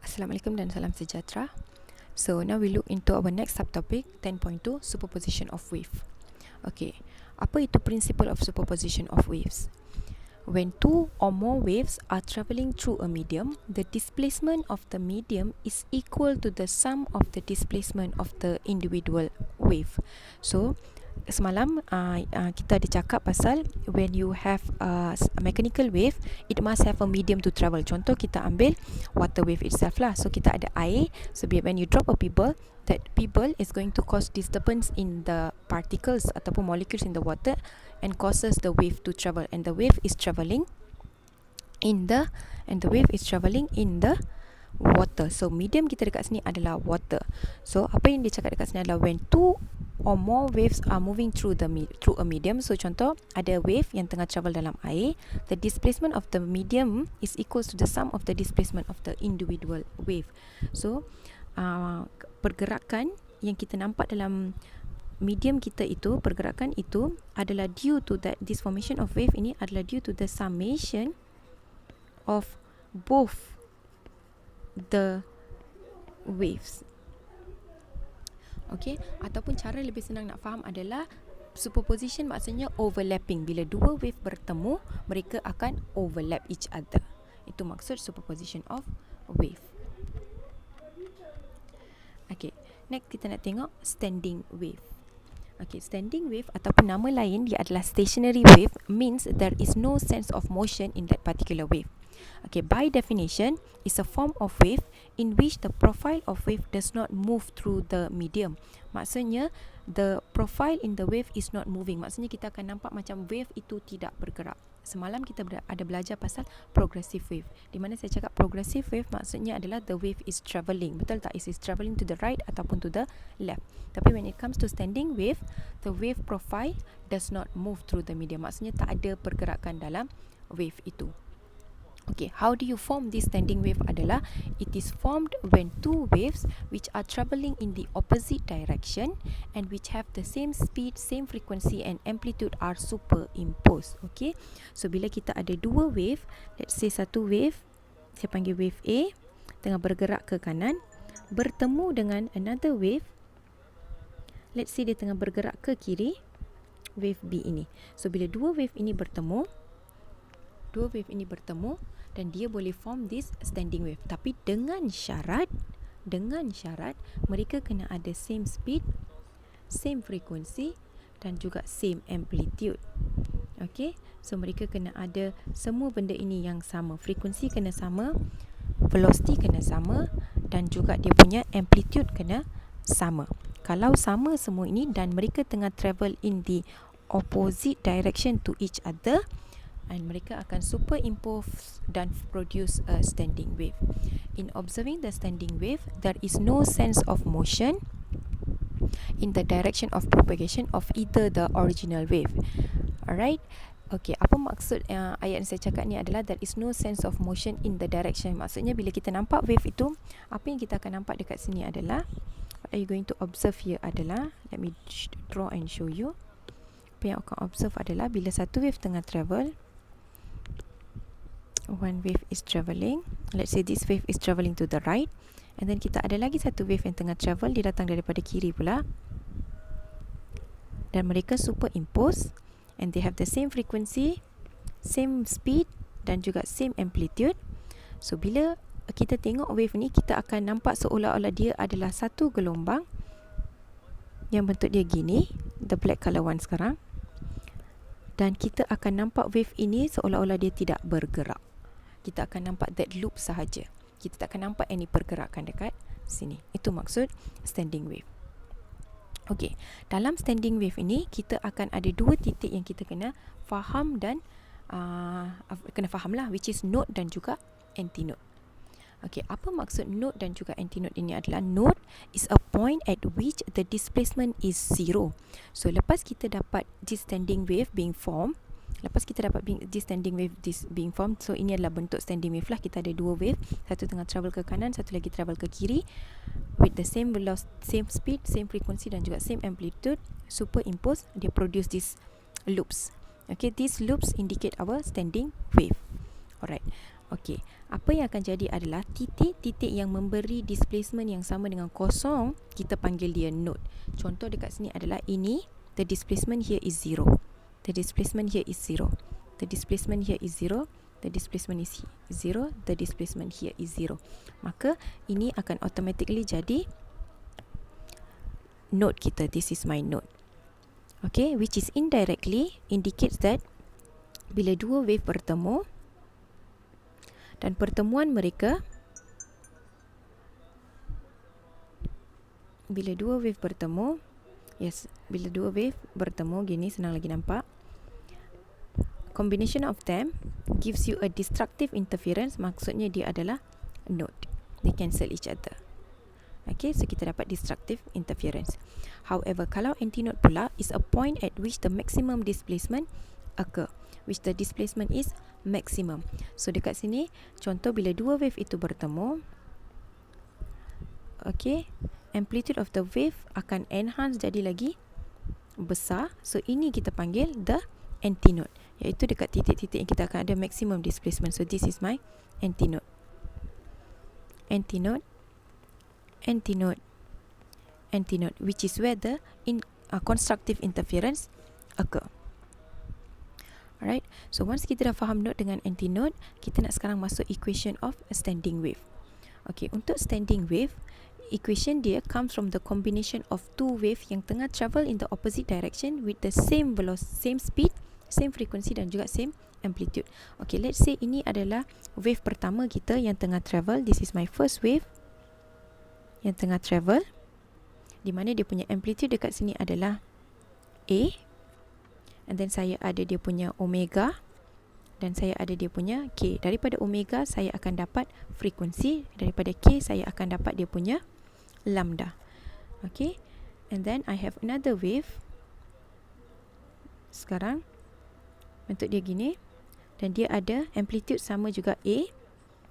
Assalamualaikum dan salam sejahtera. So now we look into our next subtopic 10.2 superposition of wave. Okay, apa itu principle of superposition of waves? When two or more waves are travelling through a medium, the displacement of the medium is equal to the sum of the displacement of the individual wave. So semalam kita ada cakap pasal when you have a mechanical wave, it must have a medium to travel. Contoh kita ambil water wave itself lah. So kita ada air. So when you drop a pebble, that pebble is going to cause disturbance in the particles ataupun molecules in the water and causes the wave to travel. And the wave is travelling in the water. So medium kita dekat sini adalah water. So apa yang dia cakap dekat sini adalah when two or more waves are moving through a medium. So contoh ada wave yang tengah travel dalam air, the displacement of the medium is equals to the sum of the displacement of the individual wave. So pergerakan yang kita nampak dalam medium kita itu, pergerakan itu adalah due to that, this formation of wave ini adalah due to the summation of both the waves. Okay, ataupun cara lebih senang nak faham adalah superposition maksudnya overlapping. Bila dua wave bertemu, mereka akan overlap each other. Itu maksud superposition of wave. Okay, next kita nak tengok standing wave. Okay, standing wave ataupun nama lain dia adalah stationary wave, means there is no sense of motion in that particular wave. Okay, by definition, is a form of wave in which the profile of wave does not move through the medium. Maksudnya, the profile in the wave is not moving. Maksudnya kita akan nampak macam wave itu tidak bergerak. Semalam kita ada belajar pasal progressive wave. Di mana saya cakap progressive wave maksudnya adalah the wave is travelling. Betul tak? It is travelling to the right ataupun to the left. Tapi when it comes to standing wave, the wave profile does not move through the medium. Maksudnya tak ada pergerakan dalam wave itu. Okay, how do you form this standing wave adalah it is formed when two waves which are travelling in the opposite direction and which have the same speed, same frequency and amplitude are superimposed. Okay, so bila kita ada dua wave, let's say satu wave, saya panggil wave A, tengah bergerak ke kanan, bertemu dengan another wave, let's say dia tengah bergerak ke kiri, wave B ini. So bila dua wave ini bertemu dan dia boleh form this standing wave, tapi dengan syarat mereka kena ada same speed, same frequency dan juga same amplitude. Okay, so mereka kena ada semua benda ini yang sama, frekuensi kena sama, velocity kena sama dan juga dia punya amplitude kena sama. Kalau sama semua ini dan mereka tengah travel in the opposite direction to each other, and mereka akan superimpose dan produce a standing wave. In observing the standing wave, there is no sense of motion in the direction of propagation of either the original wave. Alright? Okay, apa maksud ayat yang saya cakap ni adalah there is no sense of motion in the direction. Maksudnya bila kita nampak wave itu, apa yang kita akan nampak dekat sini adalah, what are you going to observe here adalah, let me draw and show you. Apa yang akan observe adalah bila satu wave tengah travel, one wave is travelling, let's say this wave is travelling to the right, and then kita ada lagi satu wave yang tengah travel, dia datang daripada kiri pula, dan mereka superimpose and they have the same frequency, same speed dan juga same amplitude. So bila kita tengok wave ni, kita akan nampak seolah-olah dia adalah satu gelombang yang bentuk dia gini, the black colour one sekarang, dan kita akan nampak wave ini seolah-olah dia tidak bergerak. Kita akan nampak that loop sahaja. Kita tak akan nampak any pergerakan dekat sini. Itu maksud standing wave. Okay, dalam standing wave ini kita akan ada dua titik yang kita kena faham dan kena faham lah, which is node dan juga antinode. Okay, apa maksud node dan juga antinode ini adalah, node is a point at which the displacement is zero. So lepas kita dapat this standing wave being formed, so ini adalah bentuk standing wave lah. Kita ada dua wave, satu tengah travel ke kanan, satu lagi travel ke kiri, with the same velocity, same speed, same frequency dan juga same amplitude, superimpose, dia produce these loops. Okay, these loops indicate our standing wave. Alright, Okey, apa yang akan jadi adalah titik-titik yang memberi displacement yang sama dengan kosong, kita panggil dia node. Contoh dekat sini adalah ini, the displacement here is 0. The displacement here is 0. The displacement here is 0. The displacement is 0. The displacement here is 0. Maka ini akan automatically jadi node kita. This is my node. Okay, which is indirectly indicates that bila dua wave bertemu dan pertemuan mereka, bila dua wave bertemu, bila dua wave bertemu gini, senang lagi nampak. Combination of them gives you a destructive interference, maksudnya dia adalah node. They cancel each other. Okay, so kita dapat destructive interference. However, kalau antinode pula is a point at which the maximum displacement occur, which the displacement is maximum. So dekat sini, contoh bila dua wave itu bertemu, okay, amplitude of the wave akan enhance jadi lagi besar. So ini kita panggil the antinode, iaitu dekat titik-titik yang kita akan ada maximum displacement. So this is my antinode. Antinode, antinode, antinode, which is where the constructive interference occur. Alright, so once kita dah faham node dengan antinode, kita nak sekarang masuk equation of a standing wave. Okay, untuk standing wave, equation dia comes from the combination of two wave yang tengah travel in the opposite direction with the same velocity, same speed, same frequency dan juga same amplitude. Okay, let's say ini adalah wave pertama kita yang tengah travel. This is my first wave yang tengah travel, di mana dia punya amplitude dekat sini adalah A, and then saya ada dia punya omega, dan saya ada dia punya K. Daripada omega saya akan dapat frekuensi, daripada K saya akan dapat dia punya lambda. Okay, and then I have another wave. Sekarang bentuk dia gini, dan dia ada amplitude sama juga A.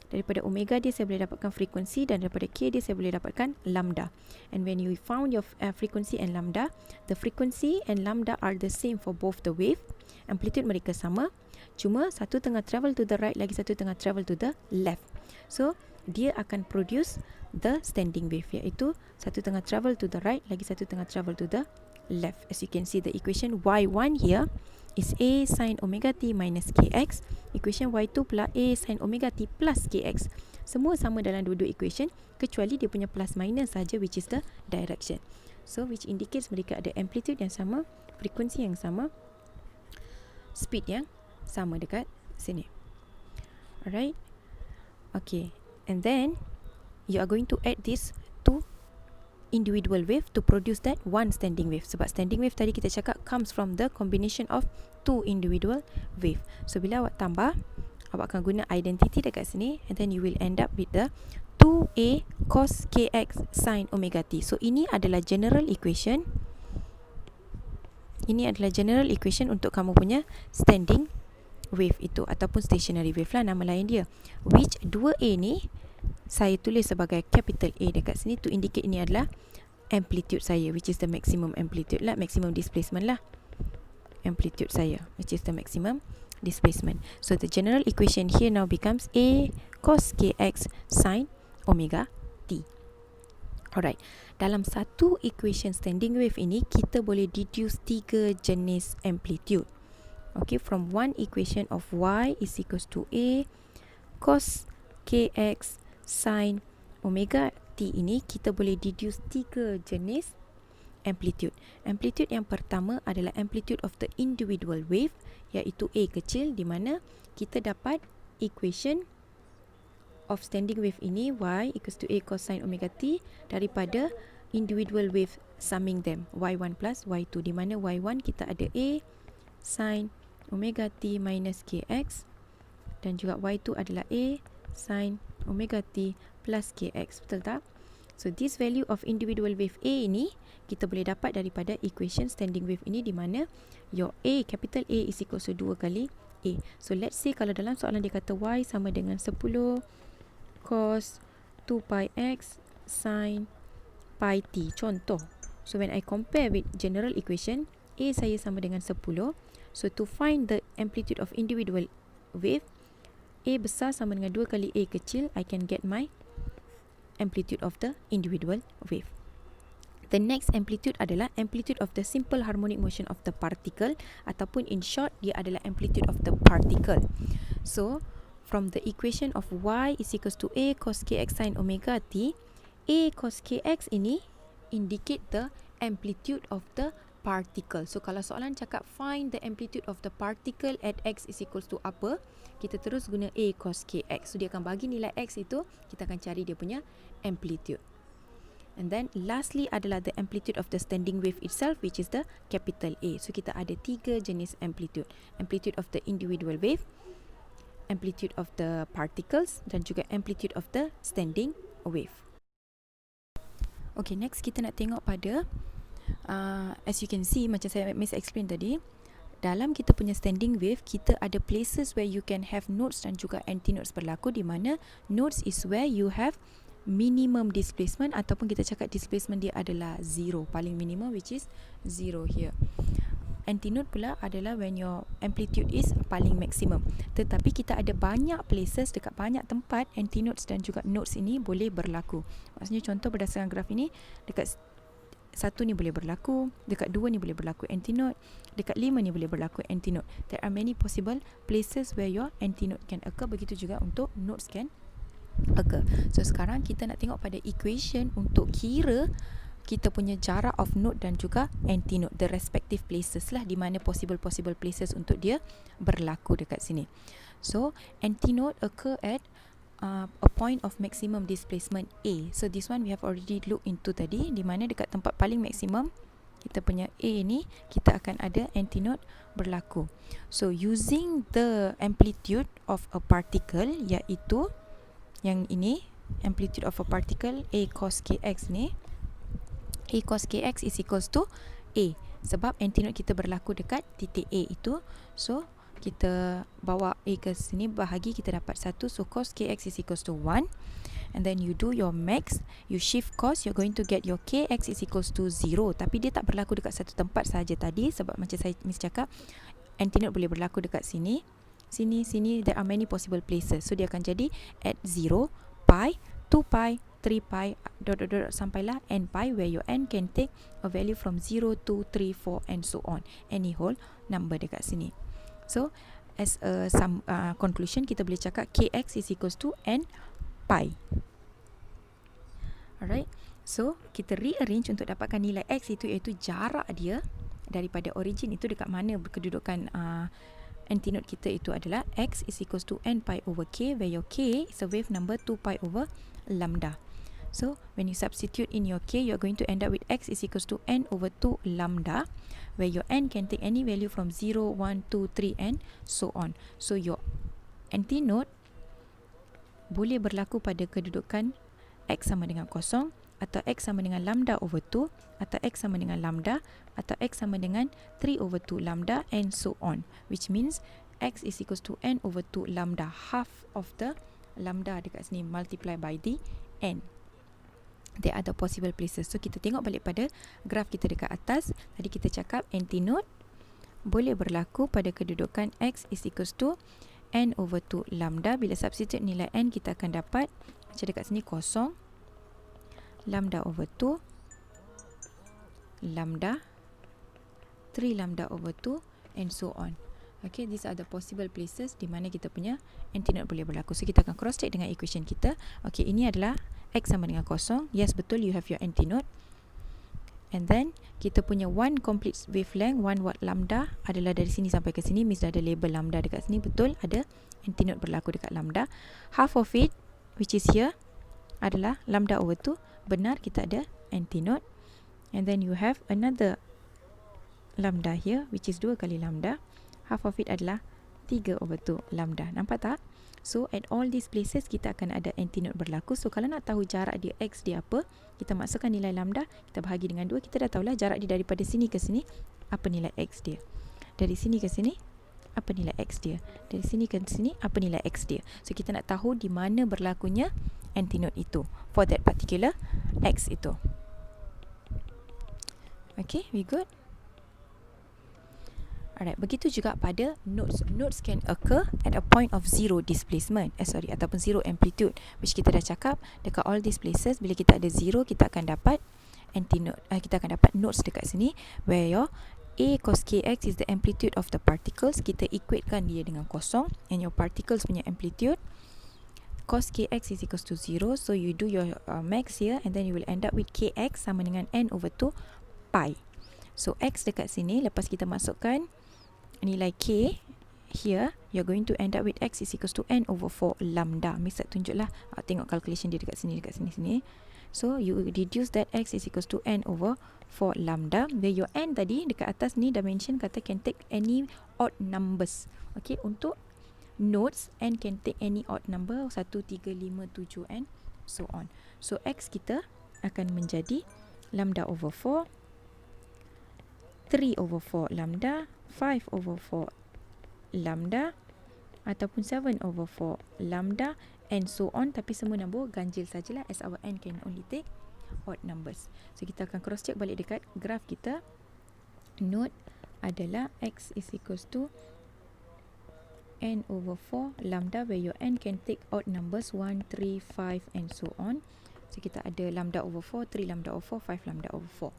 Daripada omega dia saya boleh dapatkan frekuensi, dan daripada K dia saya boleh dapatkan lambda. And when you found your frequency and lambda, the frequency and lambda are the same for both the wave. Amplitude mereka sama, cuma satu tengah travel to the right, lagi satu tengah travel to the left. So dia akan produce the standing wave, iaitu satu tengah travel to the right, lagi satu tengah travel to the left. As you can see, the equation y1 here is A sin omega t minus kx. Equation y2 pula A sin omega t plus kx. Semua sama dalam dua-dua equation, kecuali dia punya plus minus saja, which is the direction. So which indicates mereka ada amplitude yang sama, frekuensi yang sama, speed yang sama dekat sini. Alright. Okay, and then you are going to add this to individual wave to produce that one standing wave. Sebab standing wave tadi kita cakap comes from the combination of two individual wave. So bila awak tambah, awak akan guna identity dekat sini, and then you will end up with the 2a cos kx sin omega t. So ini adalah general equation. Ini adalah general equation untuk kamu punya standing wave itu, ataupun stationary wave lah nama lain dia. Which 2a ni saya tulis sebagai capital A dekat sini to indicate ini adalah amplitude saya, which is the maximum amplitude lah, maximum displacement lah. Amplitude saya, which is the maximum displacement. So the general equation here now becomes A cos kx sin omega t. Alright, dalam satu equation standing wave ini kita boleh deduce 3 jenis amplitude. Okay, from one equation of y is equals to A cos kx sin omega t ini kita boleh deduce 3 jenis amplitude. Amplitude yang pertama adalah amplitude of the individual wave, iaitu A kecil, di mana kita dapat equation of standing wave ini y equals to A cos sin omega t daripada individual wave summing them y1 plus y2, di mana y1 kita ada A sin omega t minus kx, dan juga y2 adalah A sin omega t plus kx, betul tak? So this value of individual wave A ini kita boleh dapat daripada equation standing wave ini, di mana your A, capital A is equal to 2 kali A. So let's say kalau dalam soalan dia kata y sama dengan 10 cos 2 pi x sin pi t, contoh. So when I compare with general equation, A saya sama dengan 10. So to find the amplitude of individual wave, A besar sama dengan 2 kali A kecil, I can get my amplitude of the individual wave. The next amplitude adalah amplitude of the simple harmonic motion of the particle, ataupun in short, dia adalah amplitude of the particle. So, from the equation of y is equals to a cos kx sin omega t, a cos kx ini indicate the amplitude of the particle. So, kalau soalan cakap find the amplitude of the particle at x is equals to apa, kita terus guna a cos kx. So, dia akan bagi nilai x itu, kita akan cari dia punya amplitude. And then lastly adalah the amplitude of the standing wave itself, which is the capital A. So kita ada 3 jenis amplitude. Amplitude of the individual wave, amplitude of the particles, dan juga amplitude of the standing wave. Okay, next kita nak tengok pada as you can see, macam saya explain tadi, dalam kita punya standing wave, kita ada places where you can have nodes dan juga antinodes berlaku, di mana nodes is where you have minimum displacement, ataupun kita cakap displacement dia adalah 0, paling minimum, which is 0 here. Antinode pula adalah when your amplitude is paling maximum. Tetapi kita ada banyak places, dekat banyak tempat, antinodes dan juga nodes ini boleh berlaku. Maksudnya contoh berdasarkan graf ini, dekat 1 ni boleh berlaku, dekat 2 ni boleh berlaku antinode, dekat 5 ni boleh berlaku antinode. There are many possible places where your antinode can occur. Begitu juga untuk nodes can occur. So sekarang kita nak tengok pada equation untuk kira kita punya jarak of node dan juga antinode, the respective places lah, di mana possible places untuk dia berlaku dekat sini. So antinode occur at a point of maximum displacement A. So this one we have already look into tadi, di mana dekat tempat paling maksimum kita punya A ni, kita akan ada antinode berlaku. So using the amplitude of a particle, iaitu yang ini, amplitude of a particle A cos kx ni, A cos kx is equals to A, sebab antinode kita berlaku dekat titik A itu. So kita bawa A ke sini, bahagi, kita dapat 1. So cos kx is equals to 1. And then you do your max, you shift cos, you're going to get your kx is equals to 0. Tapi dia tak berlaku dekat satu tempat saja tadi, sebab macam saya cakap, antinode boleh berlaku dekat sini, sini, there are many possible places. So dia akan jadi at 0, pi, 2 pi, 3 pi, sampailah n pi, where your n can take a value from 0, 2, 3, 4 and so on, any whole number dekat sini. So as a conclusion, kita boleh cakap kx is equals to n pi. Alright, so kita rearrange untuk dapatkan nilai x itu, iaitu jarak dia daripada origin itu dekat mana kedudukan antinode kita itu adalah x is equals to n pi over k, where your k is a wave number 2 pi over lambda. So when you substitute in your k, you are going to end up with x is equals to n over 2 lambda, where your n can take any value from 0, 1, 2, 3 and so on. So your antinode boleh berlaku pada kedudukan x sama dengan 0, atau x sama dengan lambda over 2, atau x sama dengan lambda, atau x sama dengan 3 over 2 lambda and so on, which means x is equals to n over 2 lambda, half of the lambda dekat sini multiply by the n. There are the possible places. So kita tengok balik pada graf kita dekat atas. Tadi kita cakap antinode boleh berlaku pada kedudukan x is equals to n over 2 lambda. Bila substitute nilai n, kita akan dapat macam dekat sini 0, lambda over 2, lambda, 3 lambda over 2 and so on. Okay, these are the possible places di mana kita punya antinode boleh berlaku. So kita akan cross check dengan equation kita. Okay, ini adalah x sama dengan 0. Yes, betul, you have your antinode. And then kita punya one complete wavelength, 1 watt lambda adalah dari sini sampai ke sini. Means dah ada label lambda dekat sini. Betul, ada antinode berlaku dekat lambda. Half of it, which is here, adalah lambda over 2. Benar, kita ada antinode. And then you have another lambda here, which is 2 kali lambda. Half of it adalah 3 over 2 lambda. Nampak tak? So at all these places kita akan ada antinode berlaku. So kalau nak tahu jarak dia x dia apa, kita masukkan nilai lambda, kita bahagi dengan 2, kita dah tahulah jarak dia daripada sini ke sini, apa nilai x dia. Dari sini ke sini, apa nilai x dia. Dari sini ke sini, apa nilai x dia. So kita nak tahu di mana berlakunya antinode itu for that particular x itu. Okay, we good? Alright, begitu juga pada nodes. Nodes can occur at a point of zero displacement. Ataupun zero amplitude, which kita dah cakap dekat all these places, bila kita ada zero, kita akan dapat antinode. Kita akan dapat nodes dekat sini where your A cos kx is the amplitude of the particles. Kita equatekan dia dengan kosong, and your particles punya amplitude cos kx is equals to 0. So you do your max here, and then you will end up with kx sama dengan n over 2 pi. So x dekat sini, lepas kita masukkan nilai k here, you're going to end up with x is equals to n over 4 lambda. Miss tak tunjuklah, tengok calculation dia dekat sini. So you reduce that x is equals to n over 4 lambda, where your n tadi dekat atas ni dimension kata can take any odd numbers. Okay, untuk nodes n can take any odd number 1, 3, 5, 7 and so on. So x kita akan menjadi lambda over 4, 3 over 4 lambda, 5 over 4 lambda, ataupun 7 over 4 lambda and so on. Tapi semua nombor ganjil sajalah, as our n can only take odd numbers. So kita akan cross check balik dekat graf kita. Node adalah x is equals to n over 4 lambda, where your n can take odd numbers 1, 3, 5 and so on. So kita ada lambda over 4, 3 lambda over 4, 5 lambda over 4.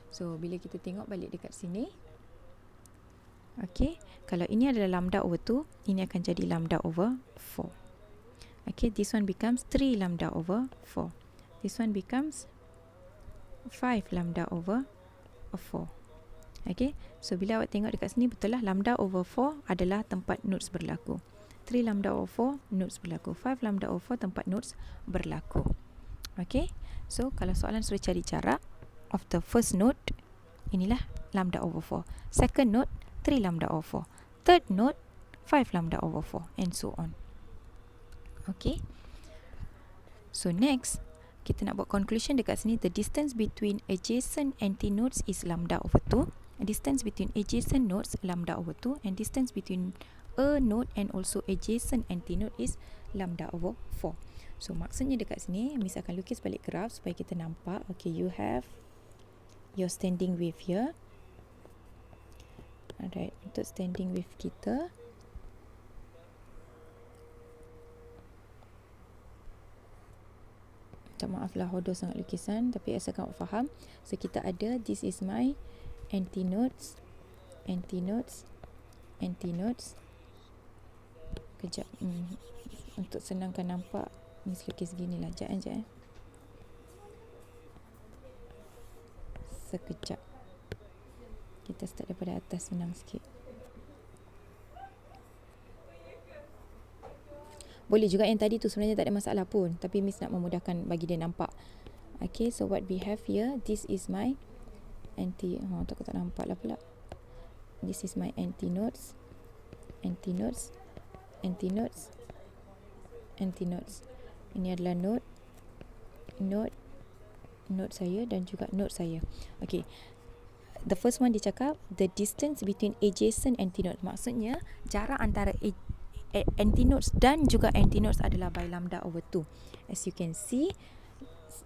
So bila kita tengok balik dekat sini, okay, kalau ini adalah lambda over 2, ini akan jadi lambda over 4. Okay, this one becomes 3 lambda over 4. This one becomes 5 lambda over 4. Okay, so bila awak tengok dekat sini, betul lah lambda over 4 adalah tempat nodes berlaku. 3 lambda over 4 nodes berlaku. 5 lambda over 4 tempat nodes berlaku. Okay, so kalau soalan suruh cari jarak of the first node, inilah lambda over 4. Second node, 3 lambda over 4. Third node, 5 lambda over 4 and so on. Okay, so next kita nak buat conclusion dekat sini. The distance between adjacent antinodes is lambda over 2. Distance between adjacent nodes lambda over 2, and distance between a node and also adjacent antinode is lambda over 4. So maksudnya dekat sini Miss akan lukis balik graf supaya kita nampak. Okay, you have your standing wave here. Alright, untuk standing wave kita, minta maaf lah hodoh sangat lukisan, tapi asalkan awak faham. So kita ada, this is my antinodes. Kejap, untuk senangkan nampak, Miss lukis gini lah. Sekejap. Sekejap. Kita start daripada atas, senang sikit. Boleh juga yang tadi tu sebenarnya tak ada masalah pun, tapi Miss nak memudahkan bagi dia nampak. Okay, so what we have here, this is my takut tak nampak lah pula. This is my antinodes. Ini adalah node saya dan juga node saya. Okay, the first one dia cakap the distance between adjacent antinodes. Maksudnya jarak antara antinodes dan juga antinodes adalah by lambda over 2. As you can see,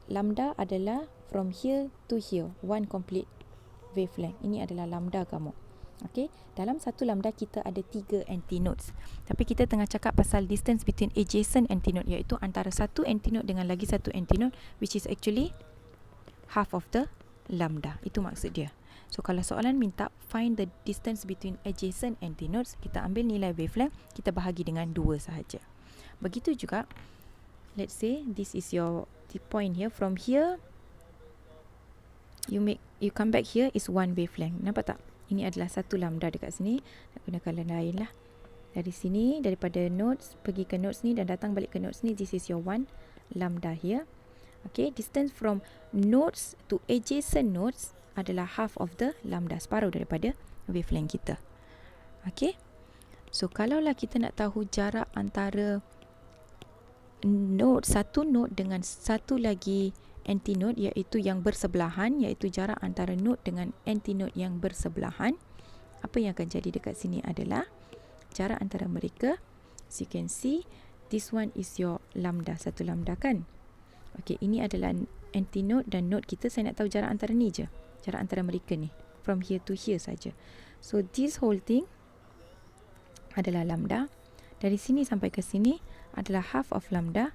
lambda adalah from here to here, one complete wavelength. Ini adalah lambda kamu. Okay, dalam satu lambda kita ada 3 antinodes. Tapi kita tengah cakap pasal distance between adjacent antinode, iaitu antara satu antinode dengan lagi satu antinode, which is actually half of the lambda. Itu maksud dia. So kalau soalan minta find the distance between adjacent antinodes, kita ambil nilai wavelength, kita bahagi dengan 2 sahaja. Begitu juga, let's say this is your point here. From here, you come back here is one wavelength. Nampak tak? Ini adalah satu lambda dekat sini. Nak guna color lain lah. Dari sini, daripada nodes pergi ke nodes ni dan datang balik ke nodes ni, this is your one lambda here. Okay, distance from nodes to adjacent nodes adalah half of the lambda, separuh daripada wavelength kita. Okay, so kalaulah kita nak tahu jarak antara satu node dengan satu lagi antinode, iaitu yang bersebelahan, iaitu jarak antara node dengan antinode yang bersebelahan, apa yang akan jadi dekat sini adalah jarak antara mereka. As you can see, this one is your lambda, satu lambda kan. Okay, ini adalah antinode dan node kita. Saya nak tahu jarak antara ni je, jarak antara mereka ni, from here to here saja. So this whole thing adalah lambda. Dari sini sampai ke sini adalah half of lambda.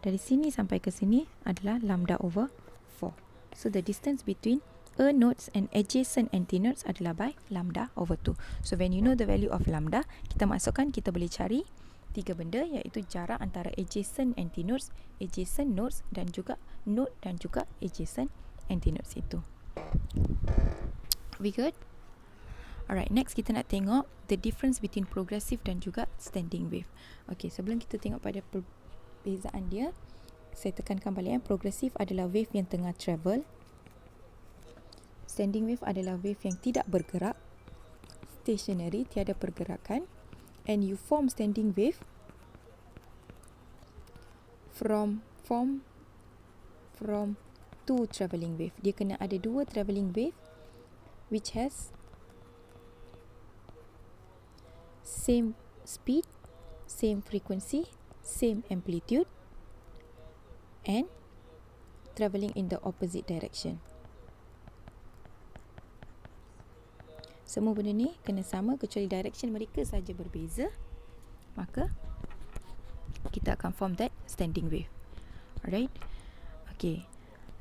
Dari sini sampai ke sini adalah lambda over 4. So the distance between a nodes and adjacent antinodes adalah by lambda over 2. So when you know the value of lambda, kita masukkan, kita boleh cari tiga benda, iaitu jarak antara adjacent antinodes, adjacent nodes dan juga node dan juga adjacent antinodes itu. We good? Alright, next kita nak tengok the difference between progressive dan juga standing wave. Okay, sebelum kita tengok pada perbezaan dia, saya tekankan balik progressive adalah wave yang tengah travel. Standing wave adalah wave yang tidak bergerak, stationary, tiada pergerakan. And you form standing wave from two travelling wave. Dia kena ada dua travelling wave which has same speed, same frequency, same amplitude and travelling in the opposite direction. Semua benda ni kena sama kecuali direction mereka saja berbeza, maka kita akan form that standing wave. Alright. Okay.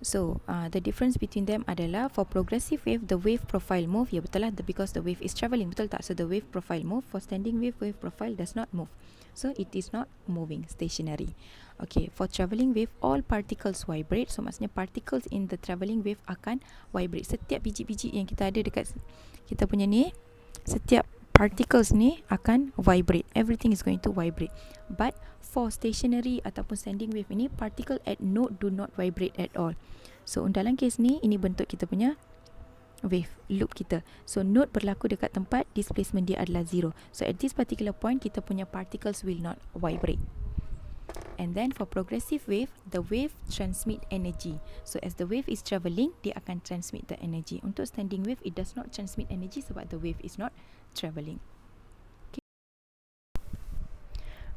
So the difference between them adalah for progressive wave, the wave profile move. Ya betul lah, because the wave is travelling, betul tak? So the wave profile move. For standing wave, wave profile does not move. So it is not moving, stationary. Okay, for travelling wave, all particles vibrate. So maksudnya particles in the travelling wave akan vibrate. Setiap biji-biji yang kita ada dekat kita punya ni, setiap particles ni akan vibrate. Everything is going to vibrate. But for stationary ataupun standing wave ini, particle at node do not vibrate at all. So dalam kes ni, ini bentuk kita punya wave loop kita. So node berlaku dekat tempat, displacement dia adalah 0. So at this particular point, kita punya particles will not vibrate. And then for progressive wave, the wave transmit energy. So as the wave is travelling, dia akan transmit the energy. Untuk standing wave, it does not transmit energy sebab the wave is not travelling.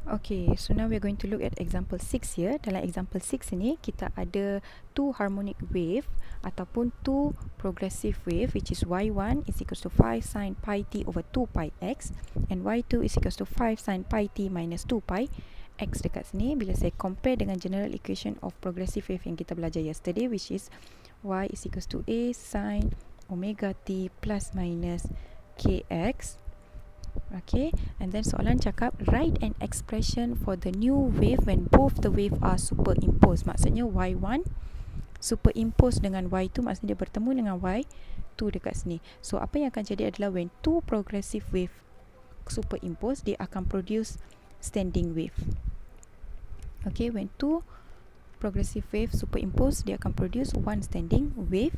Okay, so now we are going to look at example 6 here. Dalam example 6 ini, kita ada two harmonic wave ataupun two progressive wave, which is y1 is equals to 5 sin pi t over 2 pi x and y2 is equals to 5 sin pi t minus 2 pi x dekat sini. Bila saya compare dengan general equation of progressive wave yang kita belajar yesterday, which is y is equals to a sin omega t plus minus kx. Okay, and then soalan cakap write an expression for the new wave when both the wave are superimposed. Maksudnya y1 superimpose dengan y2, maksudnya dia bertemu dengan y2 dekat sini. So apa yang akan jadi adalah when two progressive wave superimpose, dia akan produce standing wave. Okay, when two progressive wave superimpose, dia akan produce one standing wave.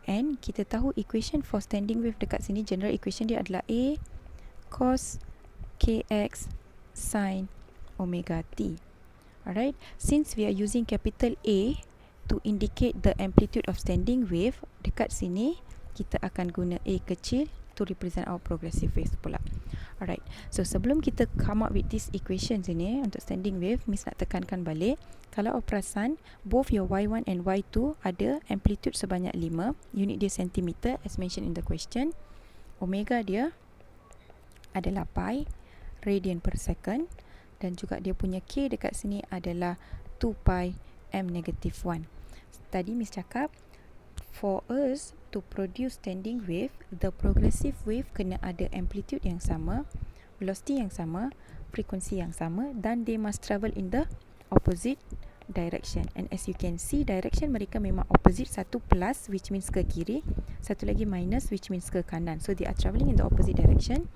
And kita tahu equation for standing wave dekat sini, general equation dia adalah a cos kx sin omega t. Alright, since we are using capital A to indicate the amplitude of standing wave, dekat sini kita akan guna A kecil to represent our progressive wave pula. Alright, so sebelum kita come up with this equations ini untuk standing wave, Miss nak tekankan balik, kalau perasan both your y1 and y2 ada amplitude sebanyak 5, unit dia centimeter as mentioned in the question, omega dia adalah pi radian per second, dan juga dia punya k dekat sini adalah 2 pi m negative 1. Tadi Miss cakap for us to produce standing wave, the progressive wave kena ada amplitude yang sama, velocity yang sama, frekuensi yang sama, dan they must travel in the opposite direction. And as you can see, direction mereka memang opposite, satu plus which means ke kiri, satu lagi minus which means ke kanan. So they are travelling in the opposite direction.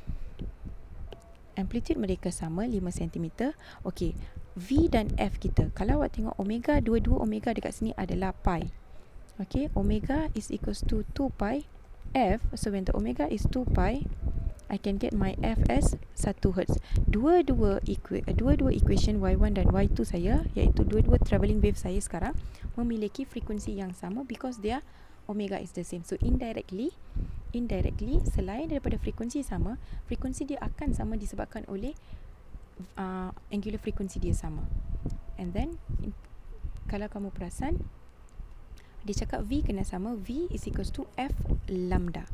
Amplitude mereka sama 5 cm. Okey, V dan F kita, kalau awak tengok omega, dua-dua omega dekat sini adalah pi. Okey, omega is equals to 2 pi F. So when the omega is 2 pi, I can get my F as 1 Hz. Dua-dua equation Y1 dan Y2 saya, iaitu dua-dua travelling wave saya sekarang, memiliki frekuensi yang sama because their omega is the same. So indirectly, selain daripada frekuensi sama, frekuensi dia akan sama disebabkan oleh angular frekuensi dia sama. And then kalau kamu perasan, dia cakap V kena sama, V is equals to F lambda.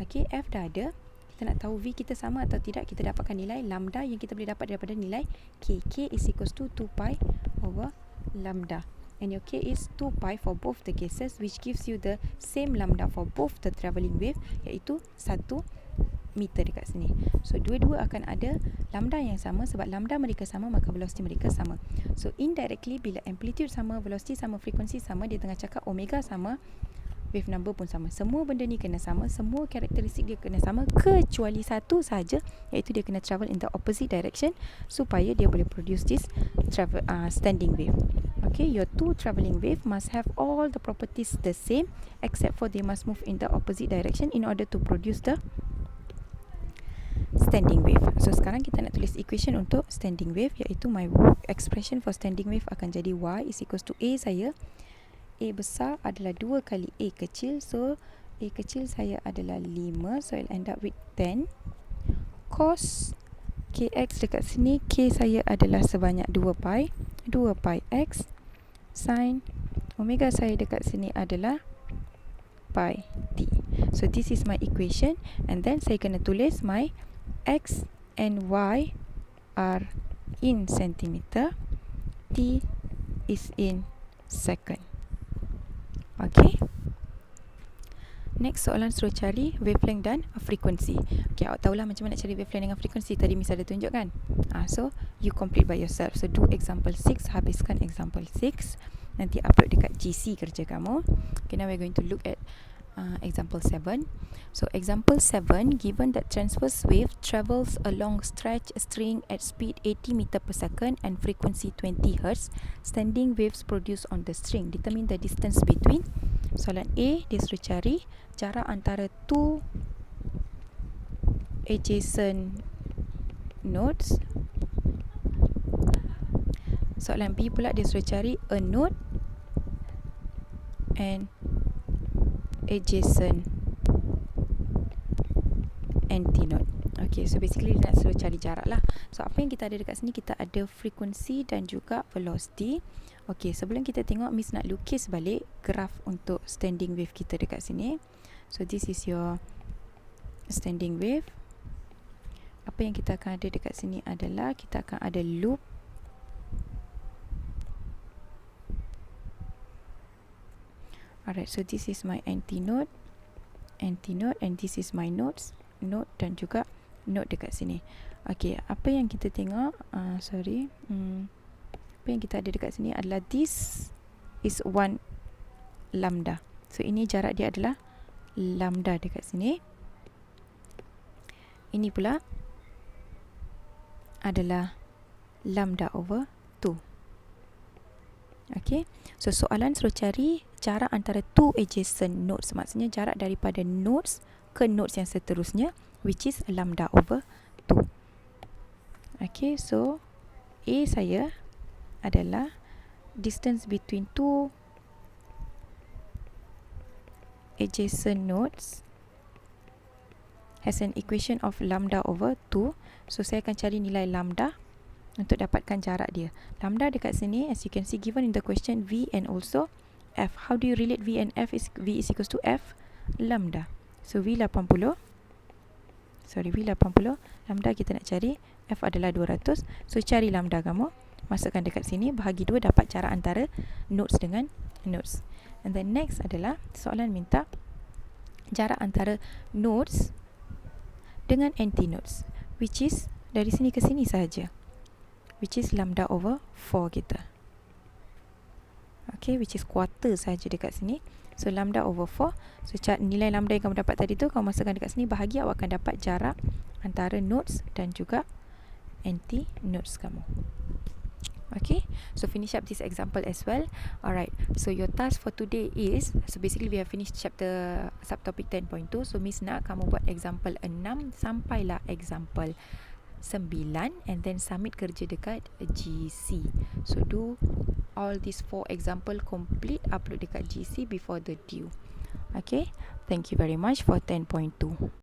Okay, F dah ada, kita nak tahu V kita sama atau tidak, kita dapatkan nilai lambda yang kita boleh dapat daripada nilai K. K is equals to 2 pi over lambda. And your K is 2 pi for both the cases, which gives you the same lambda for both the travelling wave, iaitu 1 meter dekat sini. So dua-dua akan ada lambda yang sama, sebab lambda mereka sama maka velocity mereka sama. So indirectly bila amplitude sama, velocity sama, frekuensi sama, dia tengah cakap omega sama, wave number pun sama. Semua benda ni kena sama, semua karakteristik dia kena sama, kecuali satu saja, iaitu dia kena travel in the opposite direction supaya dia boleh produce this standing wave. Okay, your two travelling wave must have all the properties the same, except for they must move in the opposite direction in order to produce the standing wave. So sekarang kita nak tulis equation untuk standing wave, iaitu my expression for standing wave akan jadi y is equals to a saya. A besar adalah 2 kali A kecil. So A kecil saya adalah 5. So I'll end up with 10. Cos KX dekat sini, K saya adalah sebanyak 2 pi. 2 pi X. Sin omega saya dekat sini adalah pi T. So this is my equation. And then saya kena tulis my X and Y are in centimeter. T is in second. Okay. Next soalan suruh cari wavelength dan frekuensi. Okay, awak tahulah macam mana nak cari wavelength dengan frekuensi. Tadi Miss ada tunjuk kan? So you complete by yourself. So do example 6. Habiskan example 6. Nanti upload dekat GC kerja kamu. Okay, now we're going to look at example 7. So example 7, given that transverse wave travels along stretch string at speed 80 meter per second and frequency 20 Hz, standing waves produced on the string. Determine the distance between. Soalan A, dia suruh cari jarak antara two adjacent nodes. Soalan B pula, dia suruh cari a node and adjacent antinode. Okay, so basically dia nak suruh cari jarak lah. So apa yang kita ada dekat sini, kita ada frekuensi dan juga velocity. Okay, sebelum kita tengok, Miss nak lukis balik graf untuk standing wave kita dekat sini. So this is your standing wave. Apa yang kita akan ada dekat sini adalah kita akan ada loop. Alright, so this is my antinode, and this is my node dan juga node dekat sini. Okay, apa yang kita tengok, apa yang kita ada dekat sini adalah this is 1 lambda. So ini jarak dia adalah lambda dekat sini. Ini pula adalah lambda over 2. Okay, so soalan suruh cari jarak antara two adjacent nodes, maksudnya jarak daripada nodes ke nodes yang seterusnya, which is lambda over 2. Okay, so A saya adalah distance between two adjacent nodes has an equation of lambda over 2. So saya akan cari nilai lambda untuk dapatkan jarak dia. Lambda dekat sini, as you can see given in the question, V and also F. How do you relate V and F? V is equals to F lambda. So V 80, lambda kita nak cari, F adalah 200. So cari lambda kamu, masukkan dekat sini, bahagi 2, dapat jarak antara nodes dengan nodes. And then next adalah soalan minta jarak antara nodes dengan antinodes, which is dari sini ke sini sahaja, which is lambda over 4 kita. Okay, which is quarter sahaja dekat sini. So lambda over 4. So nilai lambda yang kamu dapat tadi tu, kamu masukkan dekat sini, bahagi awak akan dapat jarak antara nodes dan juga anti-nodes kamu. Okay, so finish up this example as well. Alright, so your task for today is, so basically we have finished chapter subtopic 10.2. So Miss nak kamu buat example 6 sampailah example 9 and then submit kerja dekat GC. So do all these 4 example complete, upload dekat GC before the due. Okay, thank you very much for 10.2.